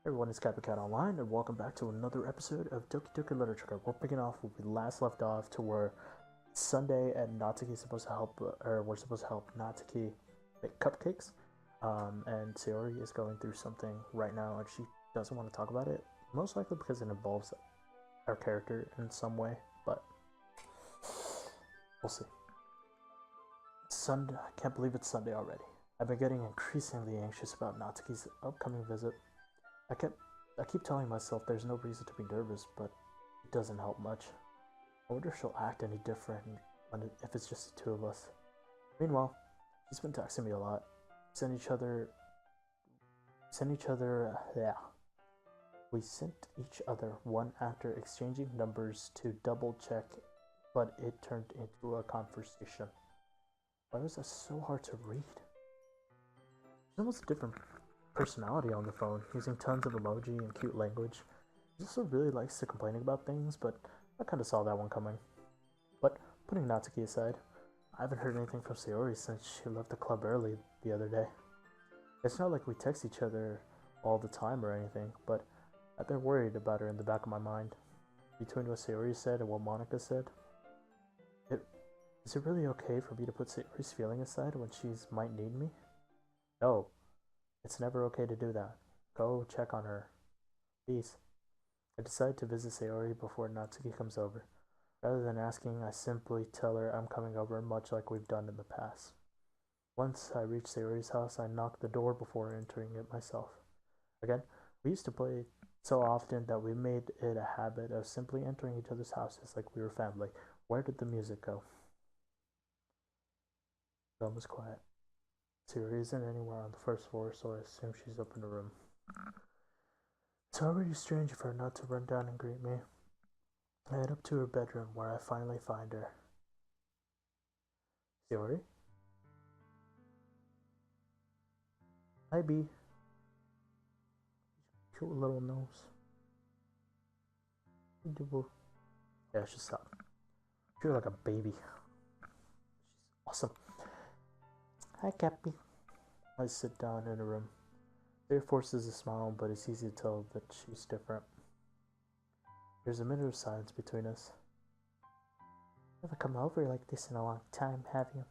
Everyone, is CUPCAKES Online, and welcome back to another episode of Doki Doki Literature. We're picking off where we last left off to where Sunday and Natsuki is supposed to help, or we're supposed to help Natsuki make cupcakes. And Sayori is going through something right now, and she doesn't want to talk about it. Most likely because it involves our character in some way, but we'll see. Sunday, I can't believe it's Sunday already. I've been getting increasingly anxious about Natsuki's upcoming visit. I keep telling myself there's no reason to be nervous, but it doesn't help much. I wonder if she'll act any different if it's just the two of us. Meanwhile, she's been texting me a lot. Yeah. We sent each other one after exchanging numbers to double check, but it turned into a conversation. Why was that so hard to read? It's almost a different personality on the phone, using tons of emoji and cute language. He also really likes to complaining about things, but I kinda saw that one coming. But putting Natsuki aside, I haven't heard anything from Sayori since she left the club early the other day. It's not like we text each other all the time or anything, but I've been worried about her in the back of my mind. Between what Sayori said and what Monica said, is it really okay for me to put Sayori's feeling aside when she might need me? No, it's never okay to do that. Go check on her. Please. I decide to visit Sayori before Natsuki comes over. Rather than asking, I simply tell her I'm coming over, much like we've done in the past. Once I reach Sayori's house, I knock the door before entering it myself. Again, we used to play so often that we made it a habit of simply entering each other's houses like we were family. Where did the music go? The room was quiet. Sayori isn't anywhere on the first floor, so I assume she's up in the room. It's already strange for her not to run down and greet me. I head up to her bedroom where I finally find her. Sayori? Hi, B. Cute little nose. Yeah, she's stop. She's like a baby. She's awesome. Hi, Cappy. I sit down in the room. There forces a smile, but it's easy to tell that she's different. There's a minute of silence between us. Never come over like this in a long time, have you?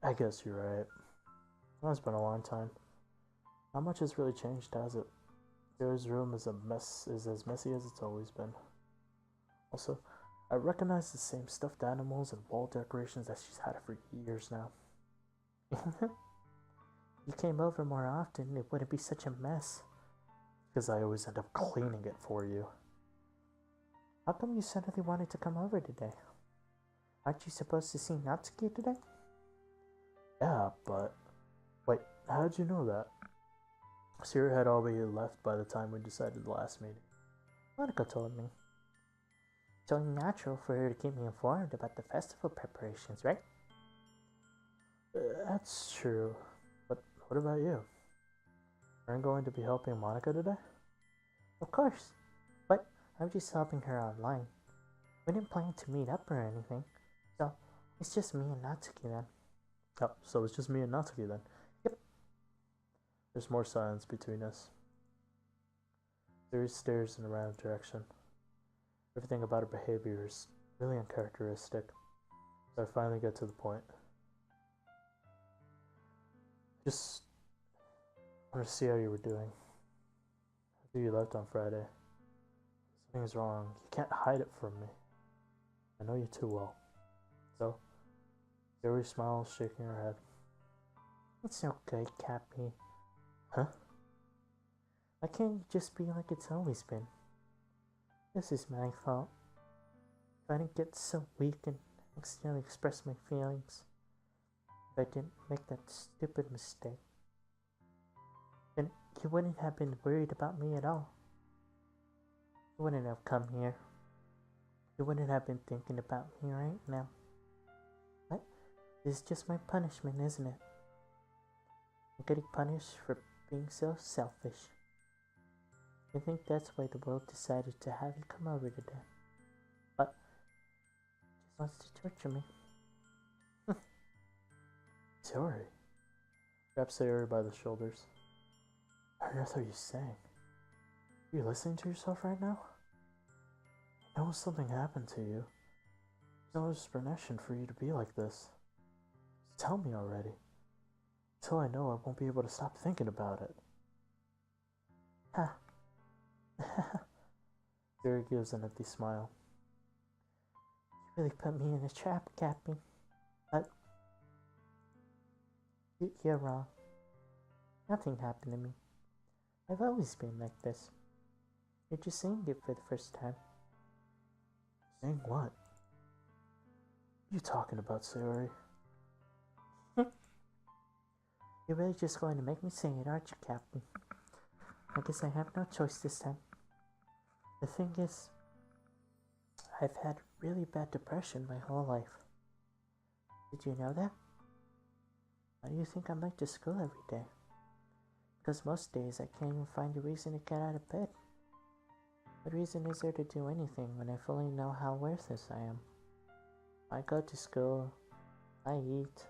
I guess you're right. It's been a long time. Not much has really changed, has it? Sarah's room is as messy as it's always been. Also, I recognize the same stuffed animals and wall decorations that she's had for years now. You came over more often, it wouldn't be such a mess. Because I always end up cleaning it for you. How come you suddenly wanted to come over today? Aren't you supposed to see Natsuki today? Yeah, but... Wait, how'd you know that? Sarah had already left by the time we decided the last meeting. Monica told me. It's only natural for her to keep me informed about the festival preparations, right? That's true. But what about you? Aren't going to be helping Monica today? Of course. But I'm just helping her online. We didn't plan to meet up or anything. So it's just me and Natsuki then. Oh, so it's just me and Natsuki then. Yep. There's more silence between us. There stares in a random direction. Everything about her behavior is really uncharacteristic. So I finally get to the point. Just want to see how you were doing. After you left on Friday. Something's wrong. You can't hide it from me. I know you too well. So, Zoe smiles, shaking her head. It's okay, Cappy. Huh? Why can't you just be like it's always been? This is my fault. If I didn't get so weak and accidentally express my feelings, if I didn't make that stupid mistake, then you wouldn't have been worried about me at all. You wouldn't have come here. You wouldn't have been thinking about me right now. But this is just my punishment, isn't it? I'm getting punished for being so selfish. I think that's why the world decided to have you come over today. But just wants to torture me. Sorry. Grab Sayori by the shoulders. On earth are you saying? Are you listening to yourself right now? I know something happened to you. There's no explanation for you to be like this. Just tell me already. Until I know, I won't be able to stop thinking about it. Ha! Sayori gives an empty smile. You really put me in a trap, Captain. But you're wrong. Nothing happened to me. I've always been like this. You're just saying it for the first time. Saying what? What are you talking about, Sayori? You're really just going to make me say it, aren't you, Captain? I guess I have no choice this time. The thing is, I've had really bad depression my whole life. Did you know that? Why do you think I'm late to school every day? Because most days I can't even find a reason to get out of bed. What reason is there to do anything when I fully know how worthless I am? I go to school, I eat,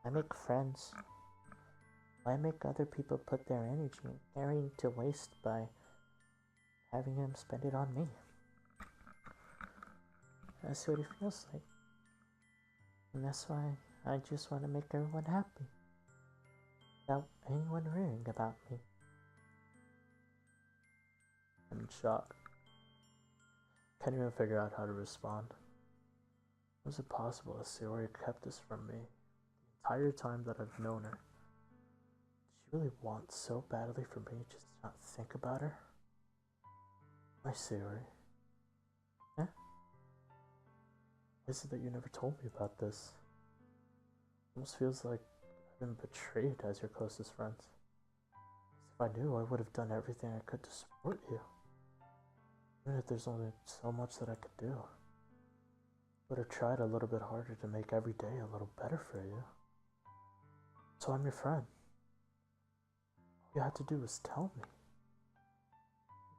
I make friends. Why make other people put their energy and caring to waste by having them spend it on me? That's what it feels like. And that's why I just want to make everyone happy. Without anyone worrying about me. I'm in shock. Can't even figure out how to respond. How is it possible that Sayori kept this from me the entire time that I've known her? She really wants so badly for me just to not think about her? Why, Sayori? Eh? Why is it that you never told me about this? It almost feels like I've been betrayed as your closest friends. If I knew, I would have done everything I could to support you. Even if there's only so much that I could do. Would have tried a little bit harder to make every day a little better for you. So I'm your friend. All you had to do was tell me.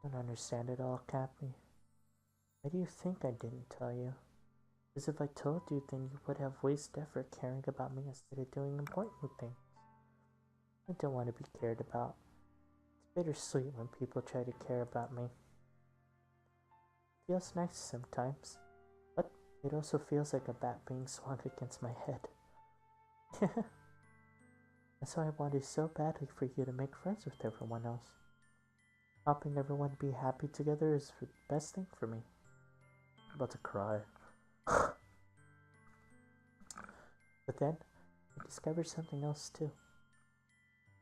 You don't understand it all, Cappy. Why do you think I didn't tell you? Because if I told you, then you would have wasted effort caring about me instead of doing important things. I don't want to be cared about. It's bittersweet when people try to care about me. It feels nice sometimes, but it also feels like a bat being swung against my head. That's why I wanted so badly for you to make friends with everyone else. Helping everyone be happy together is the best thing for me. I'm about to cry. But then, I discovered something else too.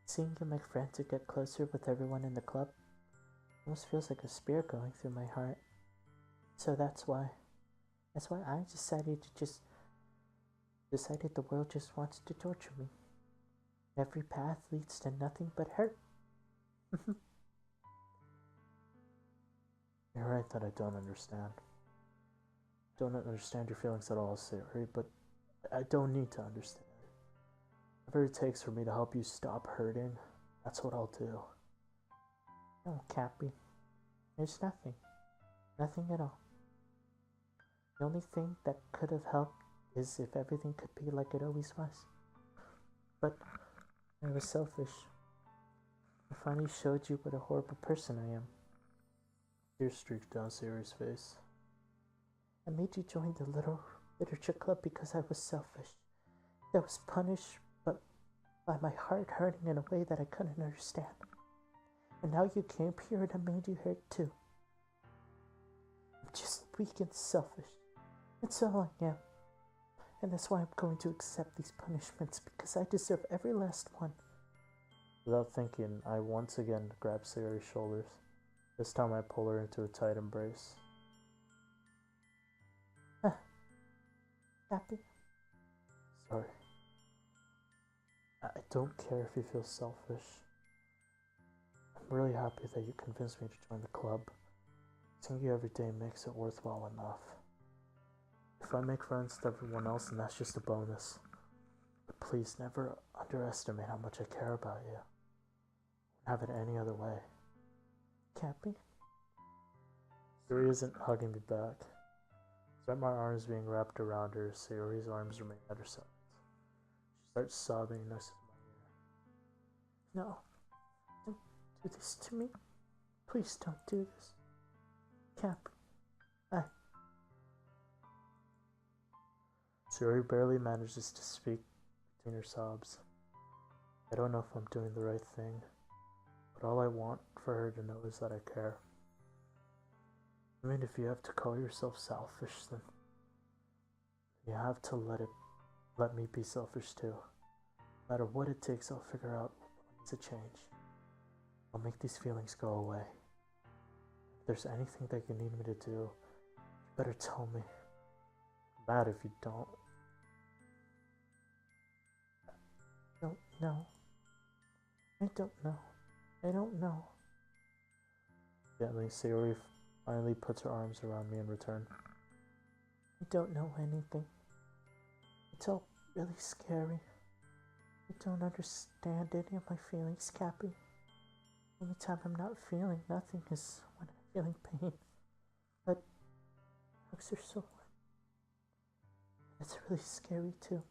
Seeing you make friends and get closer with everyone in the club almost feels like a spear going through my heart. So that's why I decided the world just wants to torture me. Every path leads to nothing but hurt. You're right that I don't understand. Don't understand your feelings at all, Sayori, but I don't need to understand. Whatever it takes for me to help you stop hurting, that's what I'll do. No, Cappy. There's nothing. Nothing at all. The only thing that could have helped is if everything could be like it always was. But I was selfish. I finally showed you what a horrible person I am. Tears streaked down Sayori's face. I made you join the little literature club because I was selfish. I was punished by my heart hurting in a way that I couldn't understand. And now you came here and I made you hurt too. I'm just weak and selfish. That's all I am. And that's why I'm going to accept these punishments, because I deserve every last one. Without thinking, I once again grab Sayori's shoulders. This time I pull her into a tight embrace. Happy? Sorry. I don't care if you feel selfish. I'm really happy that you convinced me to join the club. Seeing you every day makes it worthwhile enough. If I make friends with everyone else, then that's just a bonus. But please never underestimate how much I care about you. I wouldn't have it any other way. Cappy? Sayori isn't hugging me back. Despite my arms being wrapped around her, Sayori's arms remain at her sides. She starts sobbing next to my ear. No. do this to me. Please don't do this. Cap. Sayori barely manages to speak between her sobs. I don't know if I'm doing the right thing, but all I want for her to know is that I care. I mean, if you have to call yourself selfish, then you have to let me be selfish too. No matter what it takes, I'll figure out what needs to change. I'll make these feelings go away. If there's anything that you need me to do, you better tell me. I'm mad if you don't. I don't know. I don't know. I don't know. Gently, Sayori finally puts her arms around me in return. I don't know anything. It's all really scary. I don't understand any of my feelings, Cappy. The only time I'm not feeling nothing is when I'm feeling pain. But hugs are so hard. It's really scary too.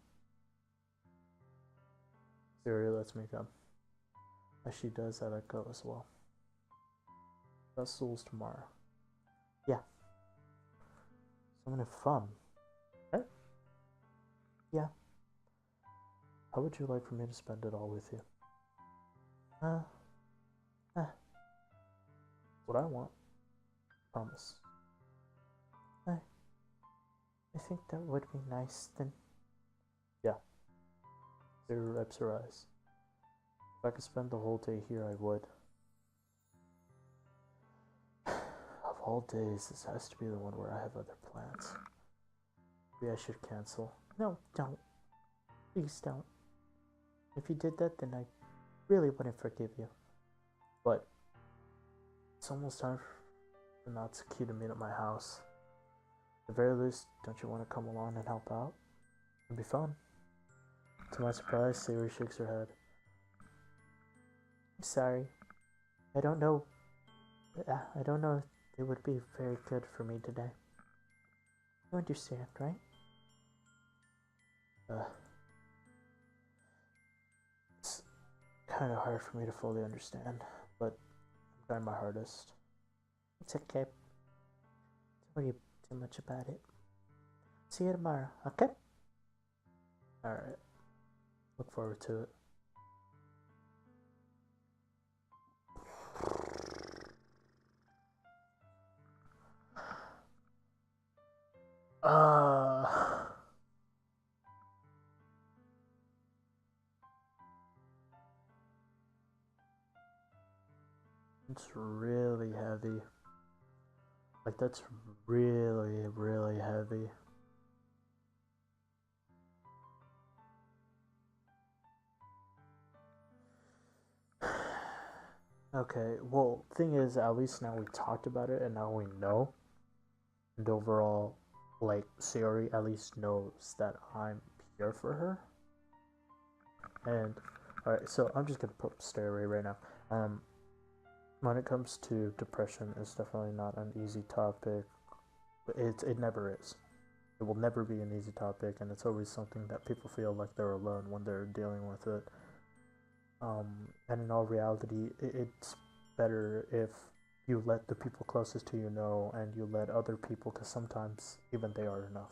Sayori lets me come. As she does, I let go as well. Festivals tomorrow. Yeah. Something fun. Right? Yeah. How would you like for me to spend it all with you? What I want. Promise. I think that would be nice then. Yeah. Sayori wipes her eyes. If I could spend the whole day here, I would. Of all days, this has to be the one where I have other plans. Maybe I should cancel. No, don't. Please don't. If you did that, then I really wouldn't forgive you. But it's almost time for Natsuki to meet at my house. At the very least, don't you want to come along and help out? It'd be fun. To my surprise, Sayori shakes her head. I'm sorry. I don't know if it would be very good for me today. You understand, right? It's kind of hard for me to fully understand, but I'm trying my hardest. It's okay. Don't worry too much about it. See you tomorrow, okay? Alright. Look forward to it. It's really heavy. Like, that's really, really heavy. Okay, well, thing is, at least now we talked about it and now we know. And overall, like, Sayori at least knows that I'm here for her. And, alright, so I'm just gonna put stay away right now. When it comes to depression, it's definitely not an easy topic. It never is. It will never be an easy topic, and it's always something that people feel like they're alone when they're dealing with it. And in all reality, it's better if you let the people closest to you know, and you let other people, because sometimes even they are enough.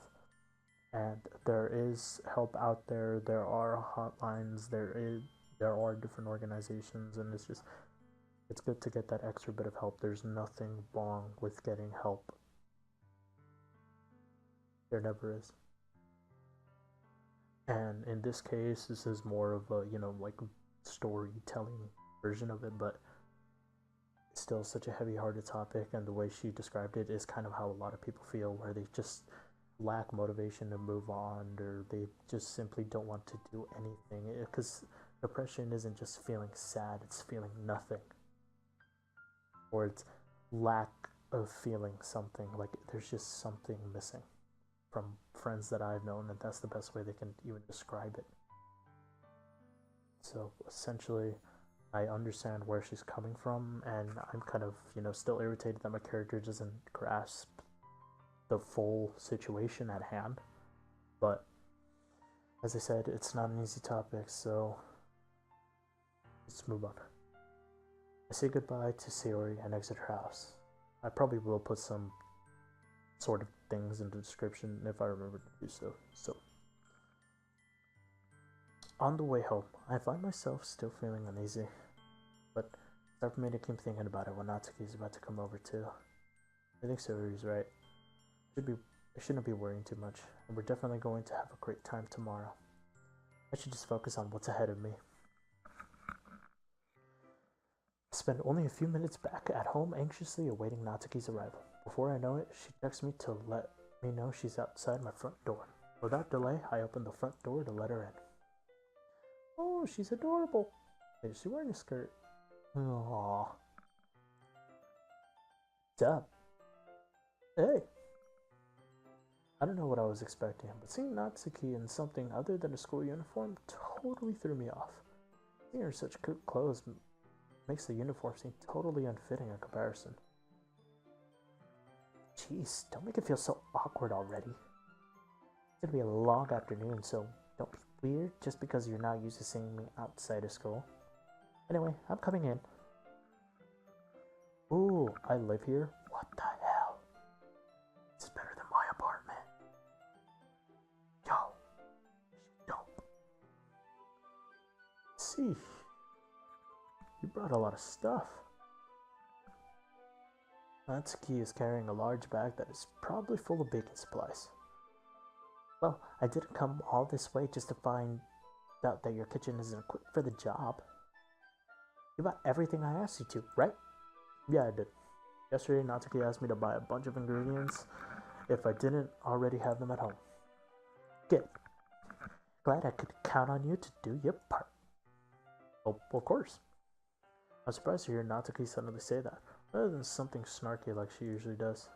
And there is help out there. There are hotlines. There are different organizations, and it's good to get that extra bit of help. There's nothing wrong with getting help. There never is. And in this case, this is more of a, like storytelling version of it, but it's still such a heavy-hearted topic, and the way she described it is kind of how a lot of people feel, where they just lack motivation to move on, or they just simply don't want to do anything, because depression isn't just feeling sad, it's feeling nothing, or it's lack of feeling something, like there's just something missing from friends that I've known, and that's the best way they can even describe it. So essentially, I understand where she's coming from, and I'm kind of, still irritated that my character doesn't grasp the full situation at hand. But as I said, it's not an easy topic, so let's move on. I say goodbye to Sayori and exit her house. I probably will put some sort of things in the description if I remember to do so. On the way home, I find myself still feeling uneasy, but start for me to keep thinking about it when Natsuki is about to come over too. I think Sayori's right. I shouldn't be worrying too much, and we're definitely going to have a great time tomorrow. I should just focus on what's ahead of me. I spend only a few minutes back at home anxiously awaiting Natsuki's arrival. Before I know it, she texts me to let me know she's outside my front door. Without delay, I open the front door to let her in. Oh, she's adorable. Is she wearing a skirt? Aww. What's up? Hey. I don't know what I was expecting, but seeing Natsuki in something other than a school uniform totally threw me off. Seeing her in such cute clothes makes the uniform seem totally unfitting in comparison. Jeez, don't make it feel so awkward already. It's gonna be a long afternoon, so don't be weird just because you're not used to seeing me outside of school. Anyway, I'm coming in. Ooh, I live here? What the hell? It's better than my apartment. Yo, dope. See, you brought a lot of stuff. Natsuki is carrying a large bag that is probably full of baking supplies. Well, I didn't come all this way just to find out that your kitchen isn't equipped for the job. You bought everything I asked you to, right? Yeah, I did. Yesterday, Natsuki asked me to buy a bunch of ingredients if I didn't already have them at home. Good. Glad I could count on you to do your part. Oh, of course. I'm surprised to hear Natsuki suddenly say that, rather than something snarky like she usually does.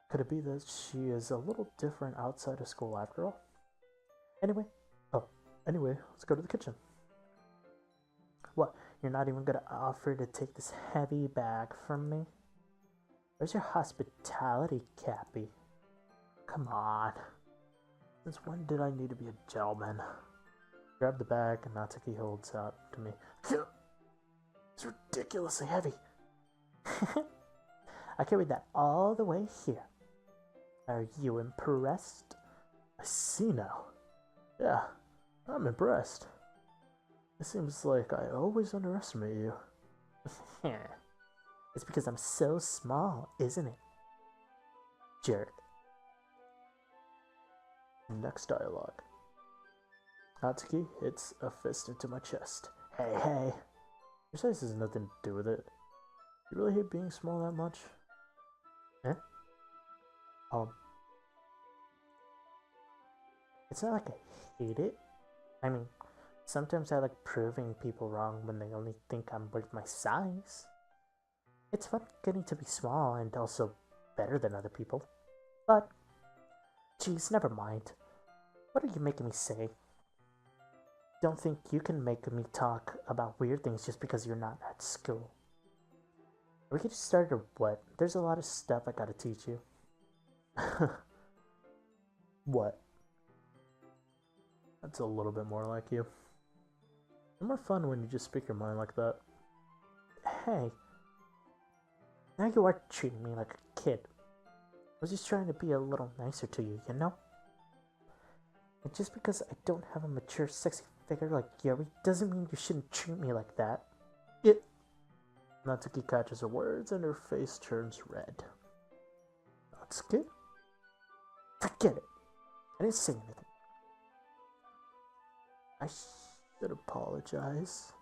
Could it be that she is a little different outside of school after all? Anyway, let's go to the kitchen. What, you're not even gonna offer to take this heavy bag from me? Where's your hospitality, Cappy? Come on. Since when did I need to be a gentleman? Grab the bag and Natsuki holds out to me. It's ridiculously heavy. I carried that all the way here. Are you impressed? I see now. Yeah, I'm impressed. It seems like I always underestimate you. It's because I'm so small, isn't it? Jerk. Next dialogue. Natsuki hits a fist into my chest. Hey. Your size has nothing to do with it. You really hate being small that much? Eh? It's not like I hate it. I mean, sometimes I like proving people wrong when they only think I'm worth my size. It's fun getting to be small and also better than other people. But, geez, never mind. What are you making me say? Don't think you can make me talk about weird things just because you're not at school. Are we getting started or what? There's a lot of stuff I gotta teach you. What? That's a little bit more like you. It's more fun when you just speak your mind like that. Hey. Now you are treating me like a kid. I was just trying to be a little nicer to you, you know? And just because I don't have a mature, sexy figure like Yuri doesn't mean you shouldn't treat me like that. It. Natsuki catches her words and her face turns red. Natsuki? Forget it. I didn't say anything. I should apologize.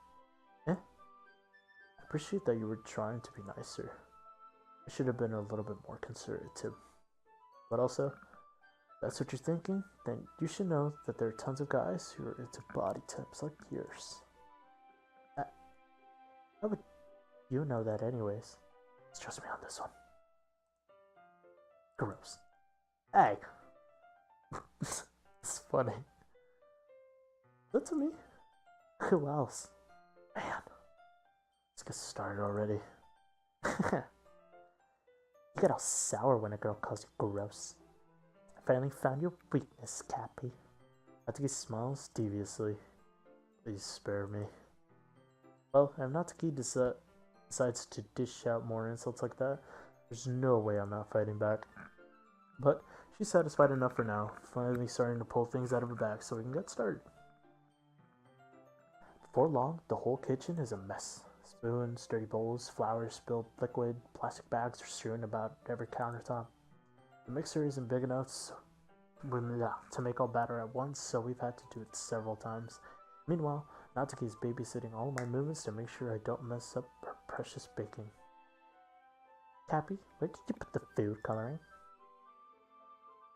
Eh? I appreciate that you were trying to be nicer. I should have been a little bit more considerate too. But also, if that's what you're thinking, then you should know that there are tons of guys who are into body types like yours. How would you know that anyways? Just trust me on this one. Gross. Hey! It's funny. That's me. Who else? Man. Let's get started already. You get all sour when a girl calls you gross. I finally found your weakness, Cappy. Natsuki smiles deviously. Please spare me. Well, if Natsuki decides to dish out more insults like that, there's no way I'm not fighting back. But she's satisfied enough for now, finally starting to pull things out of her bag so we can get started. Before long, the whole kitchen is a mess. Spoons, dirty bowls, flour, spilled liquid, plastic bags are strewn about every countertop. The mixer isn't big enough to make all batter at once, so we've had to do it several times. Meanwhile, Natsuki is babysitting all my movements to make sure I don't mess up her precious baking. Cappy, where did you put the food coloring?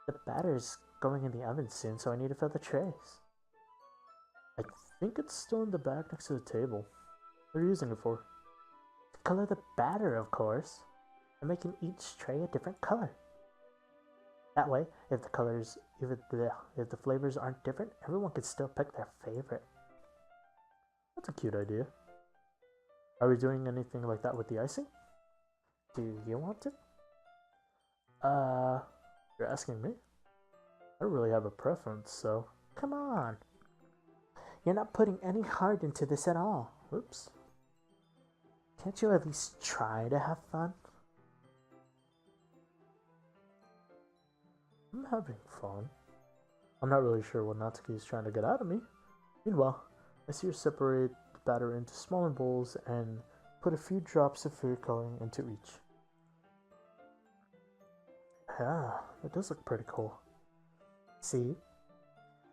The batter's going in the oven soon, so I need to fill the trays. I think it's still in the bag next to the table. What are you using it for? To color the batter, of course. I'm making each tray a different color. That way, if the flavors aren't different, everyone can still pick their favorite. That's a cute idea. Are we doing anything like that with the icing? Do you want to? You're asking me? I don't really have a preference, so... Come on! You're not putting any heart into this at all. Oops. Can't you at least try to have fun? I'm having fun. I'm not really sure what Natsuki is trying to get out of me. Meanwhile, I see her separate the batter into smaller bowls and put a few drops of food coloring into each. Yeah, that does look pretty cool. See?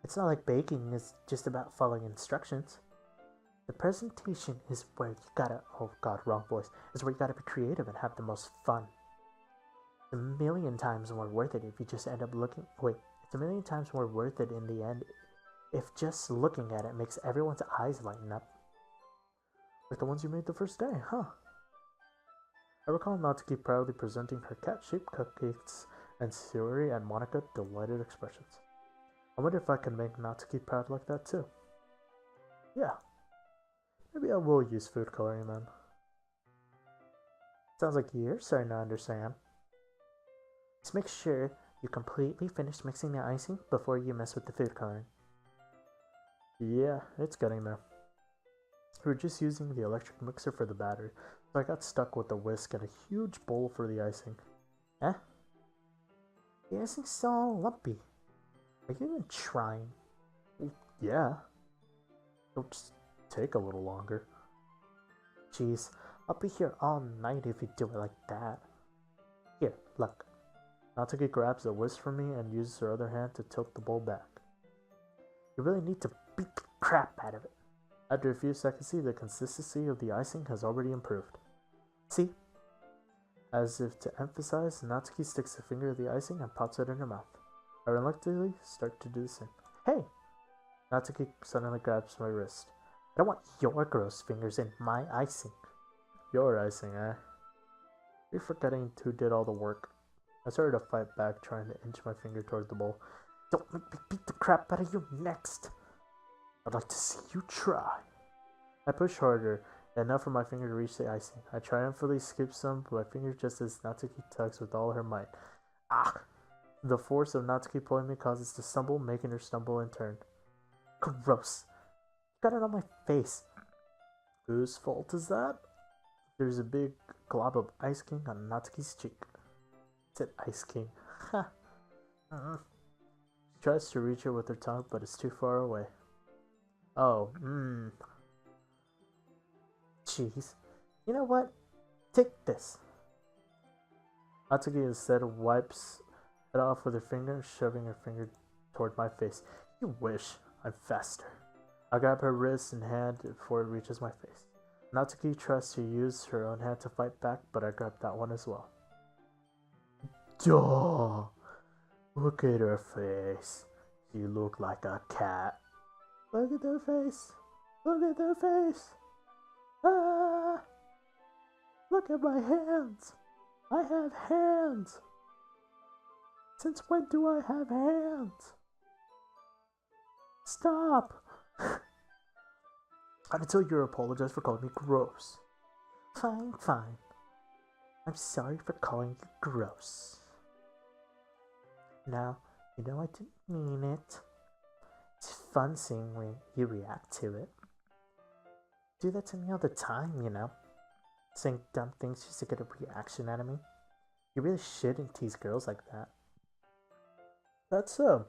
It's not like baking is just about following instructions. The presentation is where you gotta, oh god, wrong voice, is where you gotta be creative and have the most fun. It's a million times more worth it if you just end up it's a million times more worth it in the end if just looking at it makes everyone's eyes lighten up. Like the ones you made the first day, huh? I recall Natsuki proudly presenting her cat-shaped cupcakes and Sayori and Monica delighted expressions. I wonder if I can make Natsuki proud like that too. Yeah. Maybe I will use food coloring then. Sounds like you're starting to understand. Just make sure you completely finish mixing the icing before you mess with the food coloring. Yeah, it's getting there. We were just using the electric mixer for the batter, so I got stuck with the whisk and a huge bowl for the icing. Eh? The icing's so all lumpy. Are you even trying? Yeah. It'll just take a little longer. Jeez, I'll be here all night if you do it like that. Here, look. Natsuki grabs the whisk from me and uses her other hand to tilt the bowl back. You really need to beat the crap out of it. After a few seconds, the consistency of the icing has already improved. See? As if to emphasize, Natsuki sticks a finger in the icing and pops it in her mouth. I reluctantly start to do the same. Hey! Natsuki suddenly grabs my wrist. I don't want your gross fingers in my icing. Your icing, eh? You're forgetting who did all the work. I started to fight back, trying to inch my finger toward the bowl. Don't make me beat the crap out of you next! I'd like to see you try. I push harder, enough for my finger to reach the icing. I triumphantly skip some, but my finger just as Natsuki tugs with all her might. Ah! The force of Natsuki pulling me causes to stumble, making her stumble in turn. Gross! Got it on my face. Whose fault is that? There's a big glob of Ice King on Natsuki's cheek. It said Ice King. Ha! She tries to reach it with her tongue, but it's too far away. Oh, Jeez. You know what? Take this. Natsuki instead wipes it off with her finger, shoving her finger toward my face. You wish. I'm faster. I grab her wrist and hand before it reaches my face. Natsuki tries to use her own hand to fight back, but I grab that one as well. Duh! Look at her face. She look like a cat. Look at their face. Look at their face. Ah! Look at my hands. I have hands. Since when do I have hands? Stop! Until you apologize for calling me gross. Fine, fine. I'm sorry for calling you gross. Now, you know I didn't mean it. It's fun seeing when you react to it. Do that to me all the time, you know? Saying dumb things just to get a reaction out of me. You really shouldn't tease girls like that. That's so.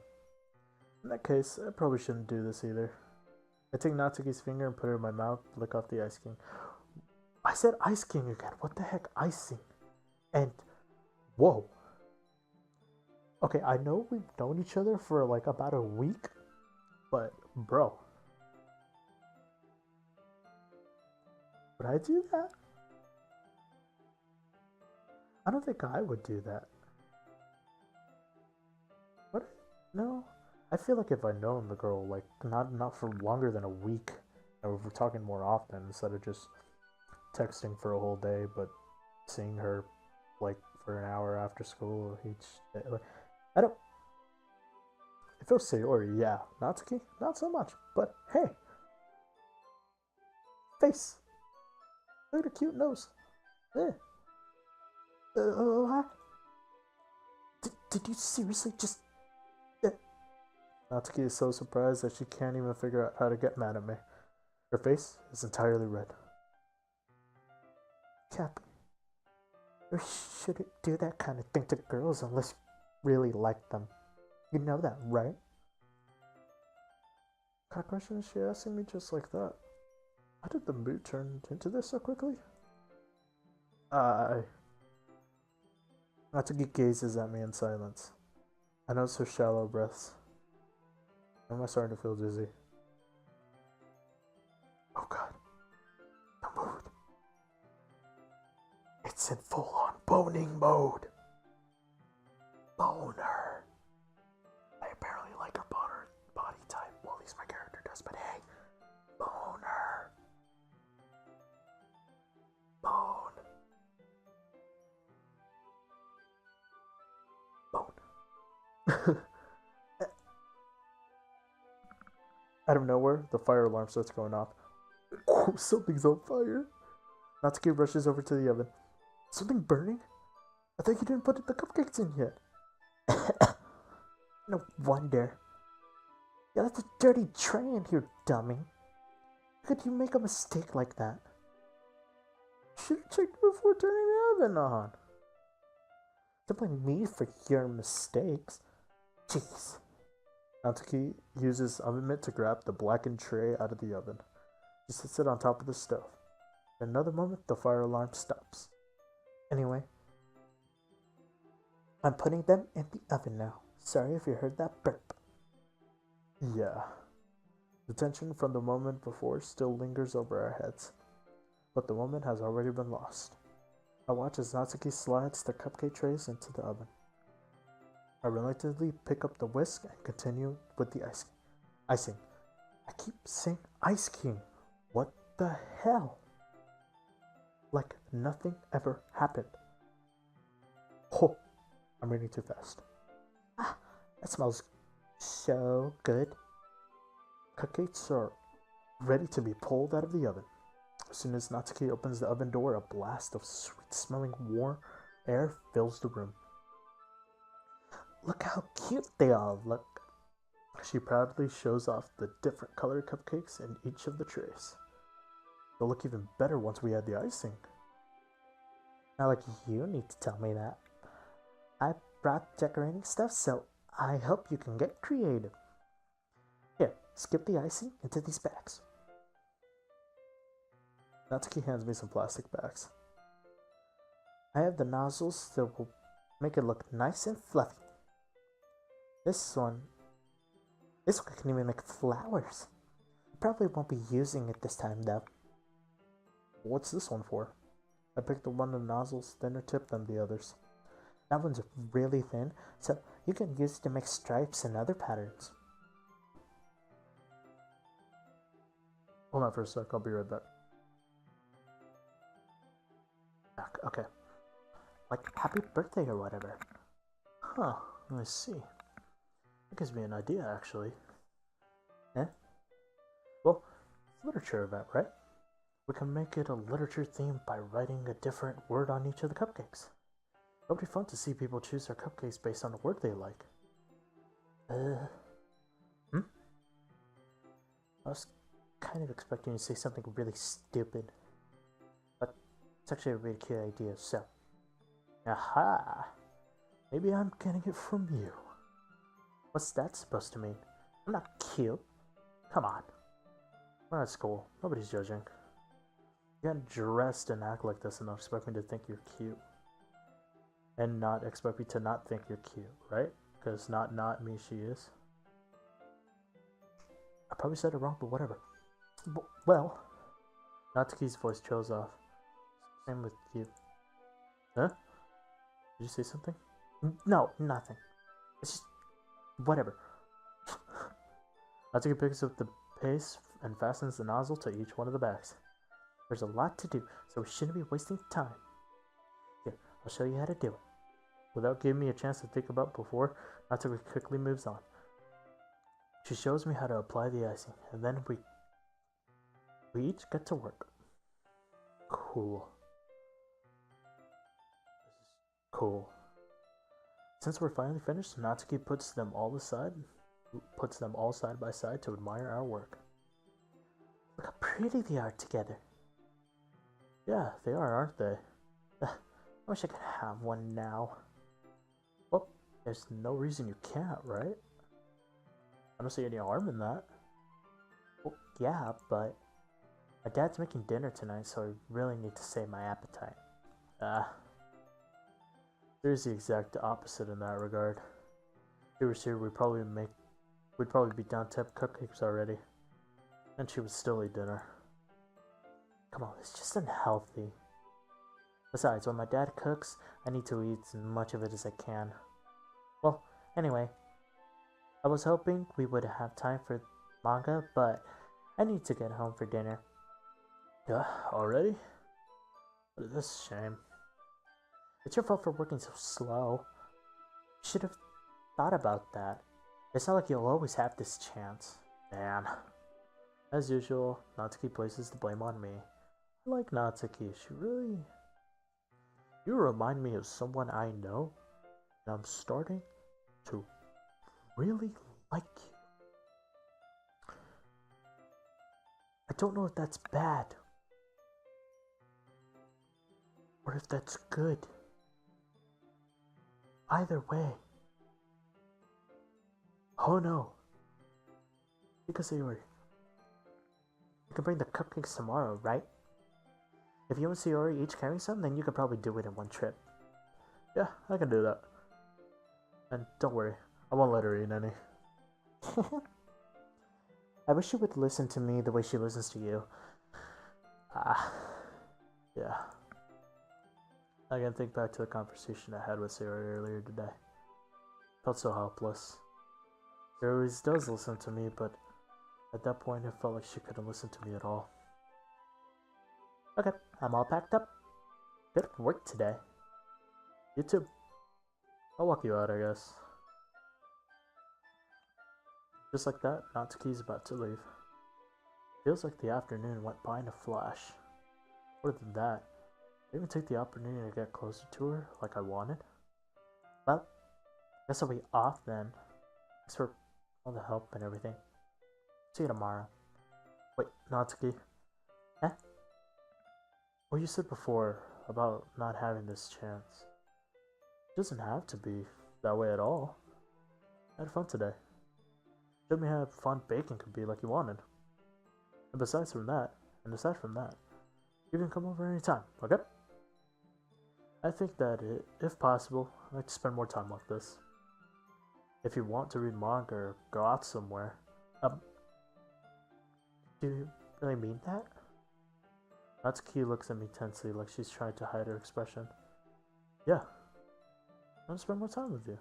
In that case, I probably shouldn't do this either. I take Natsuki's finger and put it in my mouth, lick off the ice king. I said ice king again. What the heck, icing? And whoa. Okay, I know we've known each other for like about a week, but bro, would I do that? I don't think I would do that. What? No. I feel like if I'd known the girl, like not for longer than a week, or if we're talking more often instead of just texting for a whole day, but seeing her like for an hour after school each day. Like, I don't. If it was Sayori, yeah. Natsuki, not so much. But hey, face. Look at her cute nose. Eh. Uh, did you seriously just... Natsuki is so surprised that she can't even figure out how to get mad at me. Her face is entirely red. Cap, you shouldn't do that kind of thing to girls unless you really like them. You know that, right? What kind of question is she asking me just like that? How did the mood turn into this so quickly? Natsuki gazes at me in silence. I notice her shallow breaths. Am I starting to feel dizzy? Oh god. The mood. It's in full-on boning mode. Boner. I apparently like her body type. Well, at least my character does, but hey. Boner. Bone. Bone. Out of nowhere, the fire alarm starts going off. Oh, something's on fire. Natsuki rushes over to the oven. Something burning? I thought you didn't put the cupcakes in yet. No wonder. Yeah, that's a dirty tray in here, dummy. How could you make a mistake like that? Should have checked before turning the oven on. Don't blame me for your mistakes. Jeez. Natsuki uses oven mitt to grab the blackened tray out of the oven. She sits it on top of the stove. In another moment, the fire alarm stops. Anyway, I'm putting them in the oven now. Sorry if you heard that burp. Yeah. The tension from the moment before still lingers over our heads, but the moment has already been lost. I watch as Natsuki slides the cupcake trays into the oven. I reluctantly pick up the whisk and continue with the icing. I keep saying ice king. What the hell? Like nothing ever happened. Oh, I'm reading too fast. Ah, that smells so good. Cupcakes are ready to be pulled out of the oven. As soon as Natsuki opens the oven door, a blast of sweet-smelling warm air fills the room. Look how cute they all look. She proudly shows off the different colored cupcakes in each of the trays. They'll look even better once we add the icing. Not like you need to tell me that. I brought decorating stuff, so I hope you can get creative. Here, skip the icing into these bags. Natsuki hands me some plastic bags. I have the nozzles that will make it look nice and fluffy. This one can even make flowers. I probably won't be using it this time though. What's this one for? I picked the one of the nozzles thinner tip than the others. That one's really thin, so you can use it to make stripes and other patterns. Hold on for a sec, I'll be right back. Okay. Like, happy birthday or whatever. Huh, let me see. That gives me an idea, actually. Eh? Well, it's a literature event, right? We can make it a literature theme by writing a different word on each of the cupcakes. It'll be fun to see people choose their cupcakes based on the word they like. I was kind of expecting you to say something really stupid. But it's actually a really cute idea, so. Aha! Maybe I'm getting it from you. What's that supposed to mean? I'm not cute. Come on. We're at school. Nobody's judging. You can't dress and act like this and not expect me to think you're cute. And not expect me to not think you're cute, right? Because not me, she is. I probably said it wrong, but whatever. Well, Natsuki's voice trails off. Same with you. Huh? Did you say something? No, nothing. It's just whatever. Natsuki picks up the pace and fastens the nozzle to each one of the bags. There's a lot to do, so we shouldn't be wasting time. Here, I'll show you how to do it. Without giving me a chance to think about before, Natsuki quickly moves on. She shows me how to apply the icing, and then we each get to work. Cool. This is cool. Since we're finally finished, Natsuki puts them all side by side to admire our work. Look how pretty they are together. Yeah, they are, aren't they? I wish I could have one now. Well, there's no reason you can't, right? I don't see any harm in that. Well, yeah, but my dad's making dinner tonight, so I really need to save my appetite. There's the exact opposite in that regard. If he was here, we'd probably be down to have cupcakes already. And she would still eat dinner. Come on, it's just unhealthy. Besides, when my dad cooks, I need to eat as much of it as I can. Well, anyway, I was hoping we would have time for manga, but I need to get home for dinner. Already? What is this shame? It's your fault for working so slow. You should have thought about that. It's not like you'll always have this chance. Man. As usual, Natsuki places the blame on me. I like Natsuki. You remind me of someone I know, and I'm starting to really like you. I don't know if that's bad, or if that's good. Either way. Oh no. Because Sayori, you can bring the cupcakes tomorrow, right? If you and Sayori each carry some, then you could probably do it in one trip. Yeah, I can do that. And don't worry, I won't let her eat any. I wish she would listen to me the way she listens to you. Yeah. I can think back to the conversation I had with Sayori earlier today. Felt so helpless. She always does listen to me, but at that point it felt like she couldn't listen to me at all. Okay, I'm all packed up. Good work today. You too. I'll walk you out, I guess. Just like that, Natsuki's about to leave. Feels like the afternoon went by in a flash. More than that, I even took the opportunity to get closer to her like I wanted. Well, I guess I'll be off then. Thanks for all the help and everything. See you tomorrow. Wait, Natsuki. Eh? What you said before about not having this chance. It doesn't have to be that way at all. I had fun today. Showed me how fun baking could be like you wanted. And aside from that, you can come over anytime, okay? I think that, if possible, I'd like to spend more time like this. If you want to read manga or go out somewhere, do you really mean that? Natsuki looks at me tensely like she's trying to hide her expression. Yeah. I want to spend more time with you.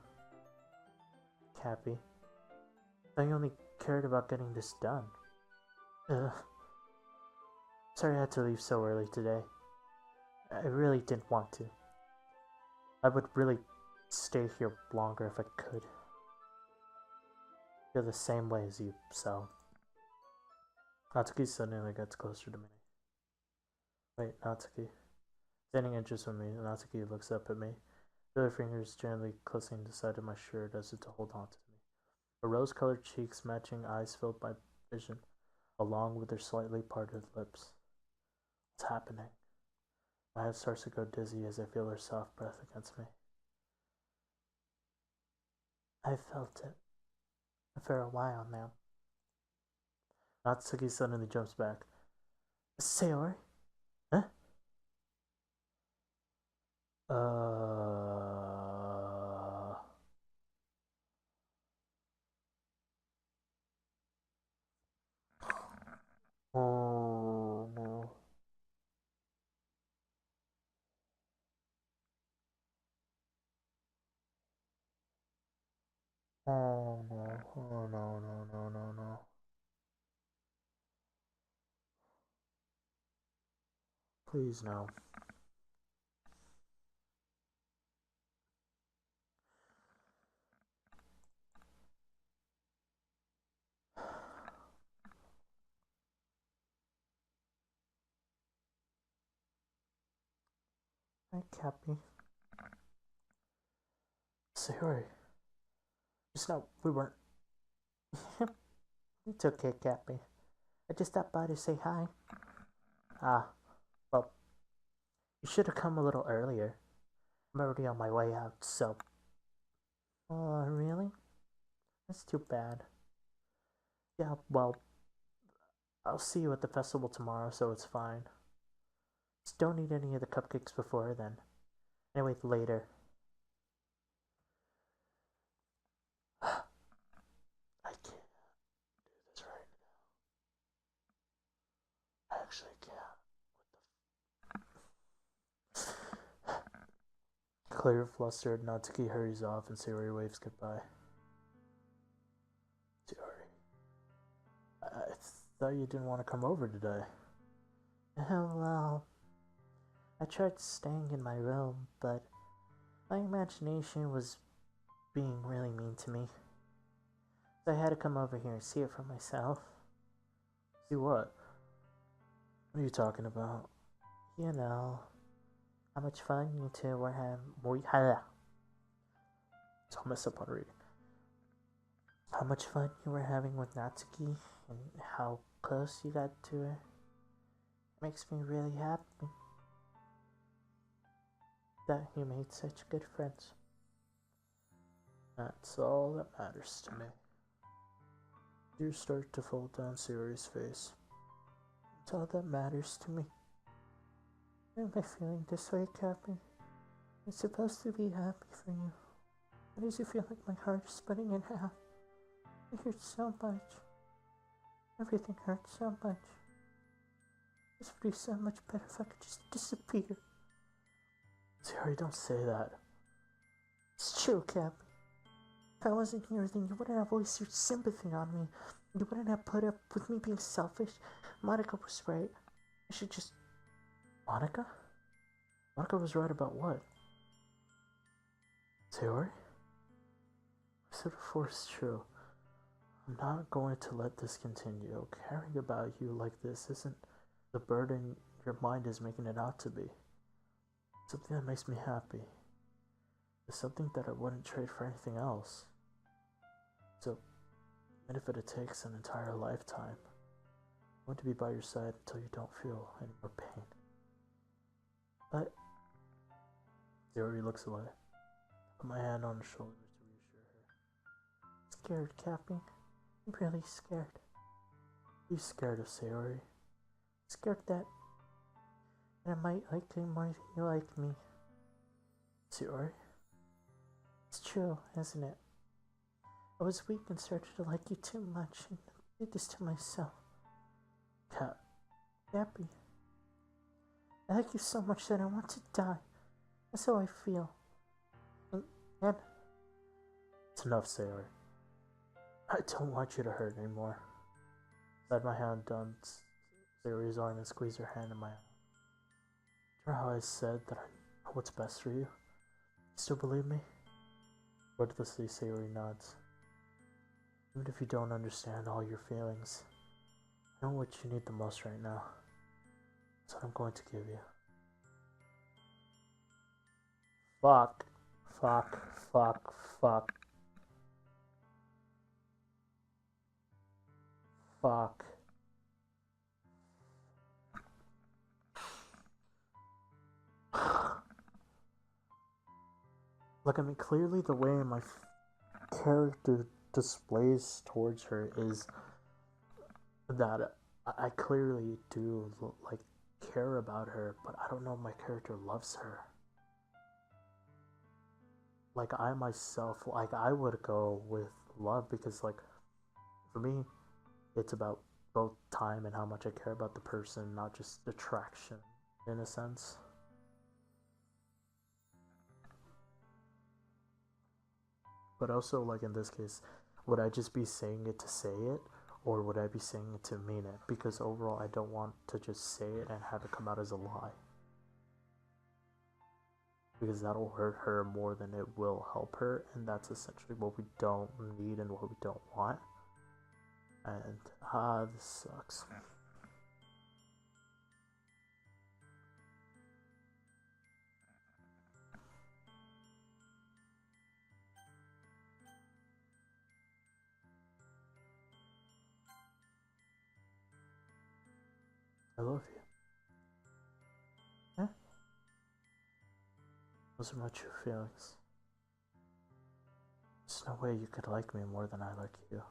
Cappy. I only cared about getting this done. Ugh. Sorry I had to leave so early today. I really didn't want to. I would really stay here longer if I could. Feel the same way as you, so. Natsuki suddenly gets closer to me. Wait, Natsuki. Standing interest with me, Natsuki looks up at me. Her fingers gently clutching the side of my shirt as if to hold on to me. Her rose-colored cheeks matching eyes filled by vision. along with her slightly parted lips. What's happening? My head starts to go dizzy as I feel her soft breath against me. I've felt it for a while now. Natsuki suddenly jumps back. Sayori? Huh? Oh no. Oh no. Oh no, no, no, no, no. Please no. Hi, Cappy. Sayori. Just now, we weren't. It's okay, Cappy. I just stopped by to say hi. Ah, well, you should have come a little earlier. I'm already on my way out, so. Oh, really? That's too bad. Yeah, well, I'll see you at the festival tomorrow, so it's fine. Just don't eat any of the cupcakes before then. Anyway, later. I can't do this right now. I actually can't. Clear, flustered, Natsuki hurries off and Sayori waves goodbye. Sayori, I thought you didn't want to come over today. Well, I tried staying in my room, but my imagination was being really mean to me. So I had to come over here and see it for myself. See what? What are you talking about? You know, how much fun you two were having. So I'll mess up on reading. How much fun you were having with Natsuki and how close you got to her. It makes me really happy that you made such good friends. That's all that matters to me. Tears start to fall down Sayori's face. It's all that matters to me. Why am I feeling this way, Cappy? I'm supposed to be happy for you. Why does it feel like my heart is splitting in half? It hurts so much. Everything hurts so much. This would be so much better if I could just disappear. Sayori, don't say that. It's true, Cap. If I wasn't here, then you wouldn't have voiced your sympathy on me. You wouldn't have put up with me being selfish. Monica was right. I should just... Monica? Monica was right about what? Sayori? I said before it's true. I'm not going to let this continue. Caring about you like this isn't the burden your mind is making it out to be. It's something that makes me happy. It's something that I wouldn't trade for anything else. So, even if it takes an entire lifetime, I want to be by your side until you don't feel any more pain. But Sayori looks away. I put my hand on her shoulder to reassure her. Scared, Cappy. I'm really scared. Are you scared of Sayori? Scared that I might like you more than you like me. Sayori? It's true, isn't it? I was weak and started to like you too much and did this to myself. Cappy. I like you so much that I want to die. That's how I feel. And it's enough, Sayori. I don't want you to hurt anymore. Slide my hand down Sayori's arm and squeeze her hand in my arm. Remember how I said that I know what's best for you? You still believe me? Wordlessly, Sayori nods. Even if you don't understand all your feelings, I know what you need the most right now. That's what I'm going to give you. Fuck. Fuck. Fuck. Fuck. Fuck. Like, I mean, clearly the way my character displays towards her is that I clearly do like care about her, but I don't know if my character loves her. Like, I myself, like, I would go with love because, like, for me, it's about both time and how much I care about the person, not just attraction, in a sense. But also, like, in this case, would I just be saying it to say it, or would I be saying it to mean it? Because overall, I don't want to just say it and have it come out as a lie. Because that'll hurt her more than it will help her, and that's essentially what we don't need and what we don't want. And this sucks. I love you. Eh? Those are my true feelings. There's no way you could like me more than I like you.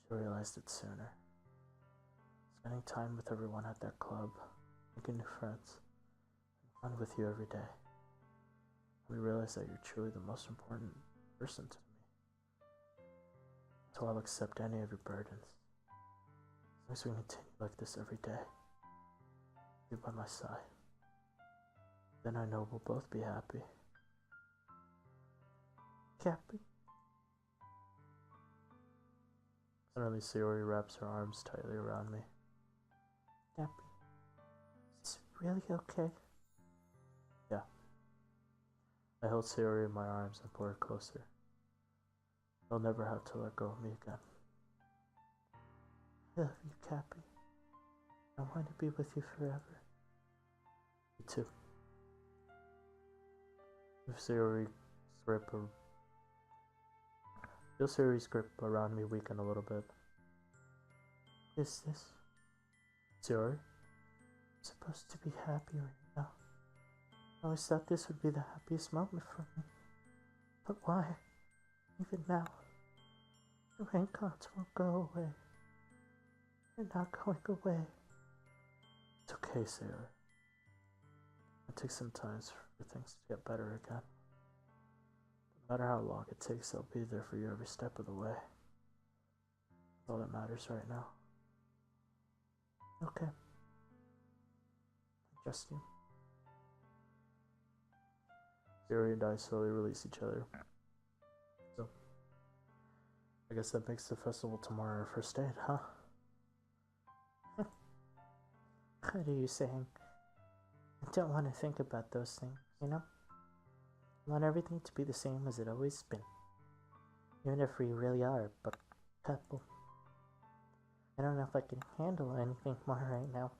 Should have realized it sooner. Spending time with everyone at that club, making new friends, fun with you every day. We realize that you're truly the most important person to me. So I'll accept any of your burdens. As long as we continue like this every day. You by my side. Then I know we'll both be happy. Happy? Suddenly Sayori wraps her arms tightly around me. Happy? Is this really okay? Yeah. I held Sayori in my arms and pulled her closer. You'll never have to let go of me again. I love you, Cappy. I want to be with you forever. Me too. If Sayori's grip around me weaken a little bit. What is this? Sayori? I'm supposed to be happy right now. I always thought this would be the happiest moment for me. But why? Even now, the rain clouds won't go away. They're not going away. It's okay, Sayori. It takes some time for things to get better again. No matter how long it takes, I'll be there for you every step of the way. That's all that matters right now. Okay. I trust you. Sayori and I slowly release each other. So, I guess that makes the festival tomorrow our first date, huh? What are you saying? I don't want to think about those things, you know? I want everything to be the same as it always been. Even if we really are but a couple. I don't know if I can handle anything more right now.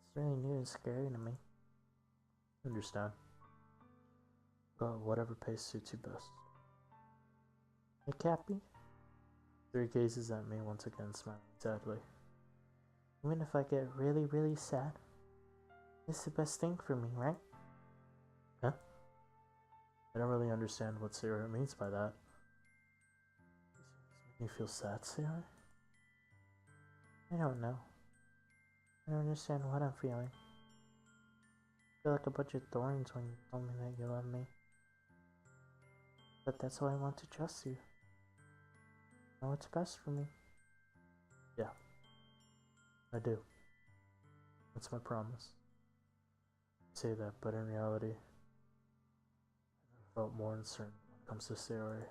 It's really new and scary to me. Understand. Go at whatever pace suits you best. Hey, Cappy? Three gazes at me once again, smiling sadly. Even if I get really, really sad, it's the best thing for me, right? Huh? I don't really understand what Sayori means by that. Does it make me feel sad, Sayori? I don't know. I don't understand what I'm feeling. I feel like a bunch of thorns when you told me that you love me. But that's why I want to trust you. I know what's best for me. Yeah. I do. That's my promise. I say that, but in reality, I felt more uncertain when it comes to Sayori.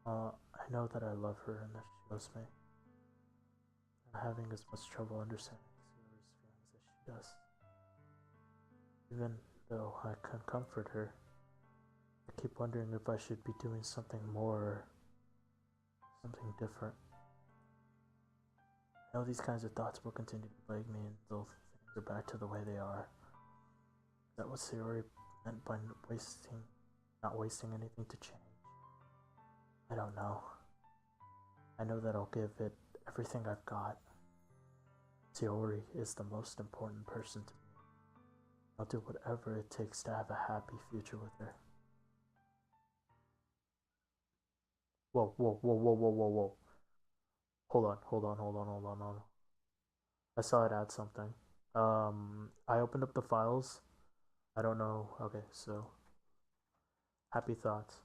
I know that I love her and that she loves me. I'm having as much trouble understanding Sayori's feelings as she does. Even though I can comfort her, I keep wondering if I should be doing something more or something different. I know these kinds of thoughts will continue to plague me until things are back to the way they are. Is that what Sayori meant by not wasting anything to change? I don't know. I know that I'll give it everything I've got. Sayori is the most important person to me. I'll do whatever it takes to have a happy future with her. Whoa, whoa, whoa, whoa, whoa, whoa, whoa. Hold on, hold on, hold on, hold on, hold on. I saw it add something. I opened up the files. I don't know. Okay, so happy thoughts.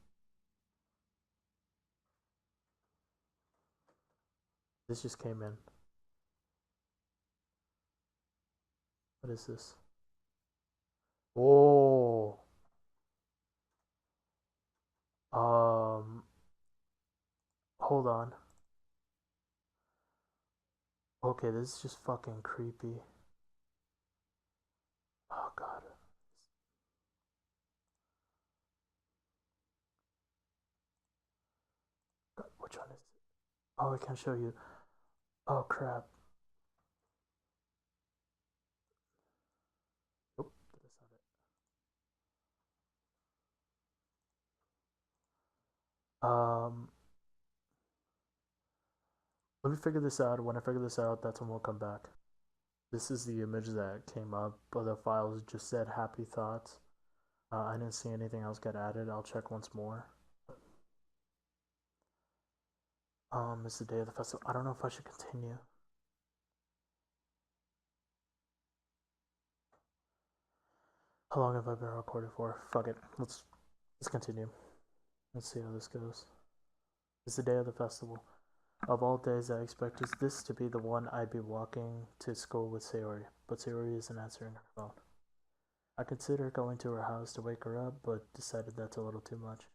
This just came in. What is this? Oh. Hold on. Okay, this is just fucking creepy. Oh god. Which one is it? Oh, I can't show you. Oh crap. Nope, that's not it. Let me figure this out. When I figure this out, that's when we'll come back. This is the image that came up, but the files just said happy thoughts. I didn't see anything else get added. I'll check once more. It's the day of the festival. I don't know if I should continue. How long have I been recording for? Fuck it. Let's continue. Let's see how this goes. It's the day of the festival. Of all days, I expected this to be the one I'd be walking to school with Sayori, but Sayori isn't answering her phone. I considered going to her house to wake her up, but decided that's a little too much.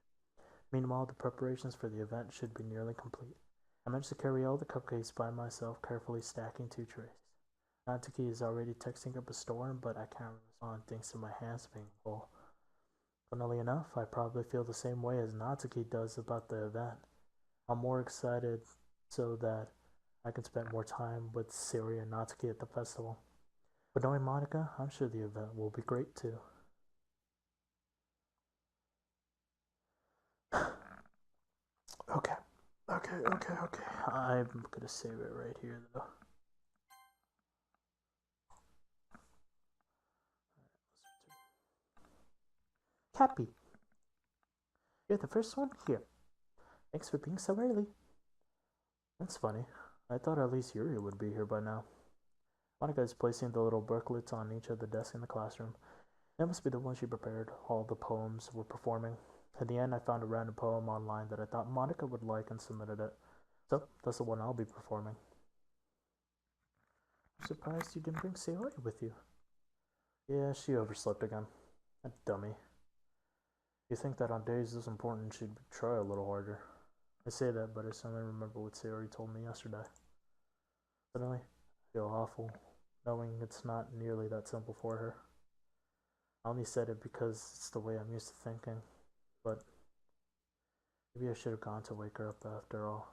Meanwhile, the preparations for the event should be nearly complete. I managed to carry all the cupcakes by myself, carefully stacking 2 trays. Natsuki is already texting up a storm, but I can't respond thanks to my hands being full. Funnily enough, I probably feel the same way as Natsuki does about the event. I'm more excited so that I can spend more time with Sayori and Natsuki at the festival. But knowing Monica, I'm sure the event will be great too. Okay, okay. I'm gonna save it right here though. Cappy, you're the first one here. Thanks for being so early. That's funny. I thought at least Yuri would be here by now. Monica is placing the little booklets on each of the desks in the classroom. That must be the one she prepared all the poems we're performing. In the end, I found a random poem online that I thought Monica would like and submitted it. So, that's the one I'll be performing. I'm surprised you didn't bring Sayori with you. Yeah, she overslept again. That dummy. You think that on days this important she'd try a little harder. I say that, but I suddenly remember what Sayori told me yesterday. Suddenly, I feel awful, knowing it's not nearly that simple for her. I only said it because it's the way I'm used to thinking, but maybe I should have gone to wake her up after all.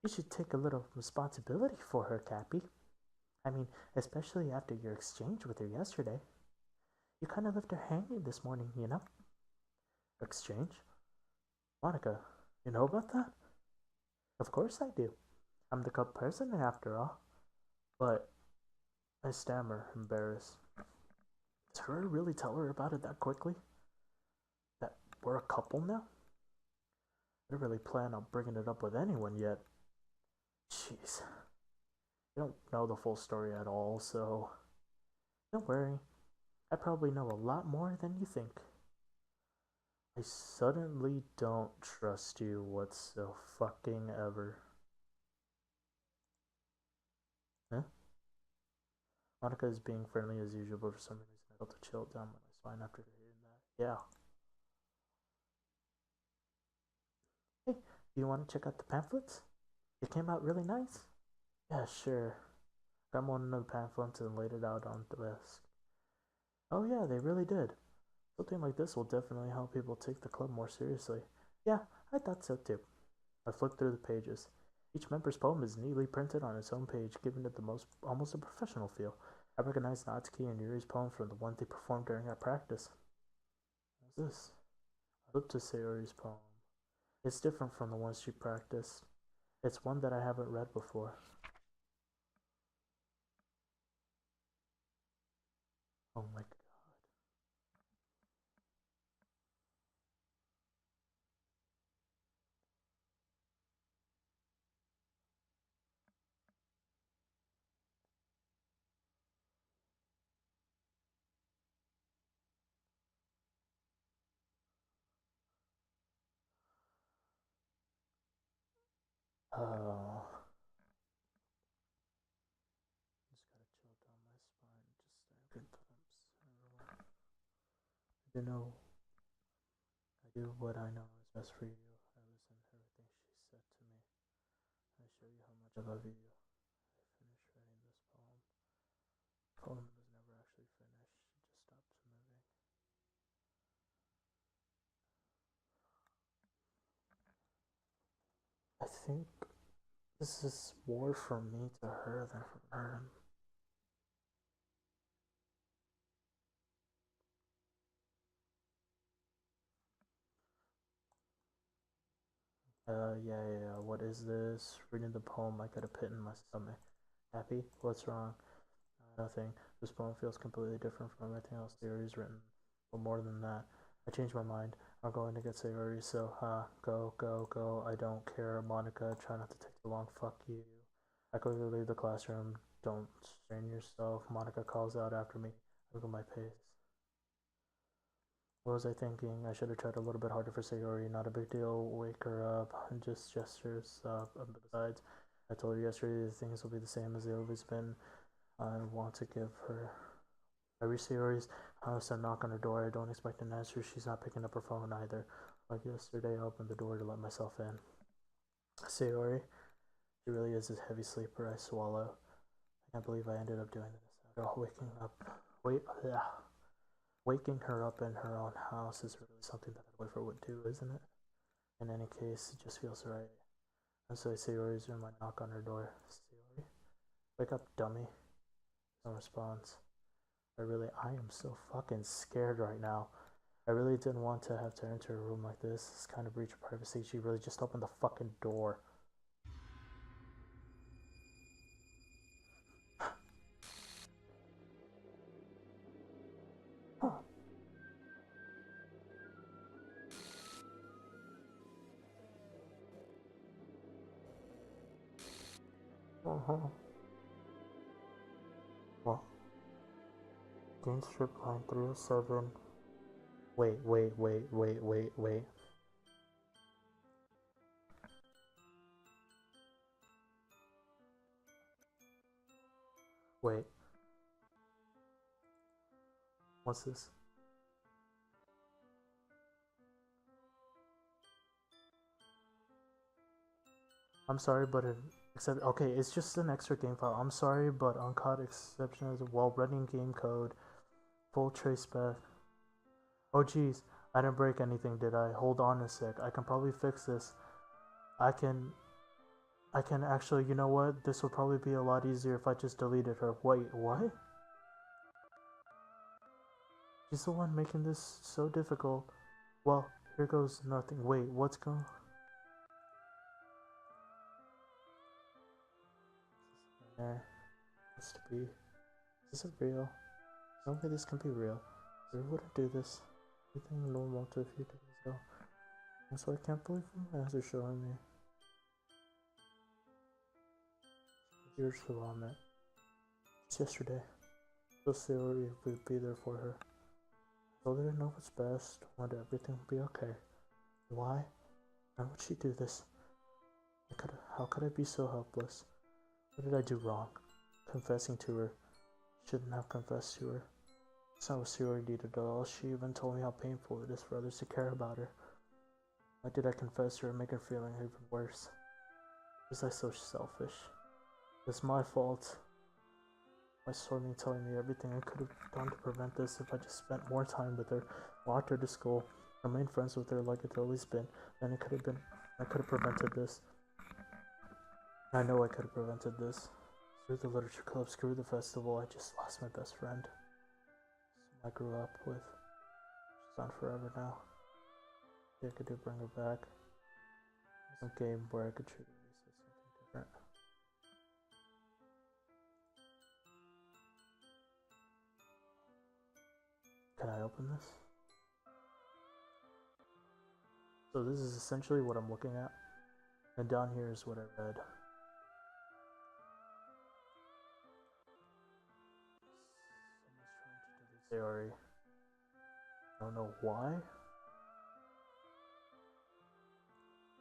You should take a little responsibility for her, Cappy. I mean, especially after your exchange with her yesterday. You kind of left her hanging this morning, you know? Exchange? Monica, you know about that? Of course I do. I'm the cup president after all. But I stammer, embarrassed. Does her really tell her about it that quickly? That we're a couple now? I don't really plan on bringing it up with anyone yet. Jeez. You don't know the full story at all, so don't worry. I probably know a lot more than you think. I suddenly don't trust you whatso fucking ever. Huh? Monica is being friendly as usual, but for some reason I felt a chill down my spine after hearing that. Yeah. Hey, do you want to check out the pamphlets? They came out really nice. Yeah, sure. Grabbed one of the pamphlets and laid it out on the desk. Oh yeah, they really did. Something like this will definitely help people take the club more seriously. Yeah, I thought so too. I flipped through the pages. Each member's poem is neatly printed on its own page, giving it the almost a professional feel. I recognized Natsuki and Yuri's poem from the one they performed during our practice. What's this? I looked to Sayori's poem. It's different from the ones she practiced. It's one that I haven't read before. Oh my god. Oh. Just gotta chill down my spine. Just I can glimpse. You know, I do what I know is best for you. I listen to everything she said to me. I show you how much I love you. I finished writing this poem. The poem was never actually finished. It just stopped moving. I think this is more from me to her than from her. Yeah. What is this? Reading the poem, I got a pit in my stomach. Happy? What's wrong? Nothing. This poem feels completely different from everything else Sayori's written. But more than that, I changed my mind. I'm going to get Sayori, so go. I don't care. Monica, try not to take too long. Fuck you. I quickly leave the classroom. Don't strain yourself. Monica calls out after me. I look at my pace. What was I thinking? I should have tried a little bit harder for Sayori. Not a big deal. Wake her up. Just gestures. Besides, I told her yesterday that things will be the same as they always been. I want to give her. I reach Sayori's house and knock on her door. I don't expect an answer. She's not picking up her phone either. Like yesterday, I opened the door to let myself in. Sayori, she really is a heavy sleeper. I swallow. I can't believe I ended up doing this. After all, waking her up in her own house is really something that a boyfriend would do, isn't it? In any case, it just feels right. And so Sayori's room, I knock on her door. Sayori? Wake up, dummy. No response. I am so fucking scared right now. I really didn't want to have to enter a room like this. This kind of breach of privacy. She really just opened the fucking door. Well, Dean Strip line 307. Wait. Wait. What's this? I'm sorry, but okay, it's just an extra game file. I'm sorry, but uncaught exception is while running game code, full trace back. Oh geez, I didn't break anything, did I? Hold on a sec. I can probably fix this. I can actually, you know what? This will probably be a lot easier if I just deleted her. Wait, what? She's the one making this so difficult. Well, here goes nothing. Wait, what's going? There has to be. Is this real? No way this can be real. I wouldn't do this. Everything normal to a few days ago. And so I can't believe my eyes are showing me. Here's the vomit. It's yesterday. So Sayori would be there for her. I told her to know what's best. Wanted everything to be okay. Why? Why would she do this? How could I be so helpless? What did I do wrong? Confessing to her. Shouldn't have confessed to her. It's not what Sayori did at all. She even told me how painful it is for others to care about her. Why did I confess to her and make her feeling even worse? Was I so selfish? It's my fault. My Stormy telling me everything I could have done to prevent this if I just spent more time with her, walked her to school, remained friends with her like it's always been, then I could have prevented this. I know I could have prevented this. Screw the literature club, screw the festival, I just lost my best friend. Someone I grew up with. She's gone forever now. Yeah, I could do bring her back. Some game where I could treat her as something different. Can I open this? So this is essentially what I'm looking at. And down here is what I read. Someone's trying to delete Sayori. I don't know why.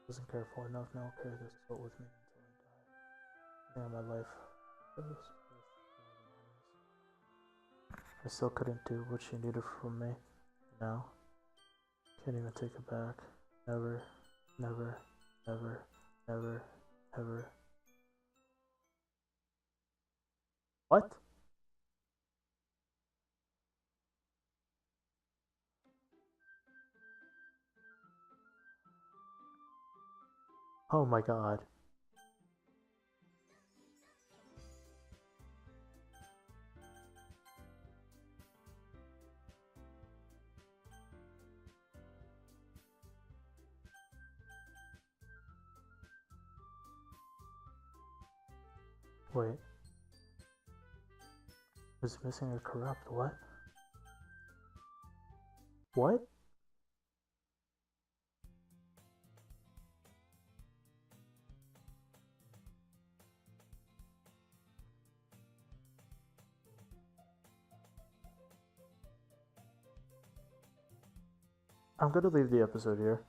Wasn't careful enough. Now I'll carry this boat with me until I die. I think my life goes. I still couldn't do what she needed from me. Now, can't even take it back. Never, never, never, never, never. What? Oh my god. Wait. Was missing a corrupt what? What? I'm gonna leave the episode here.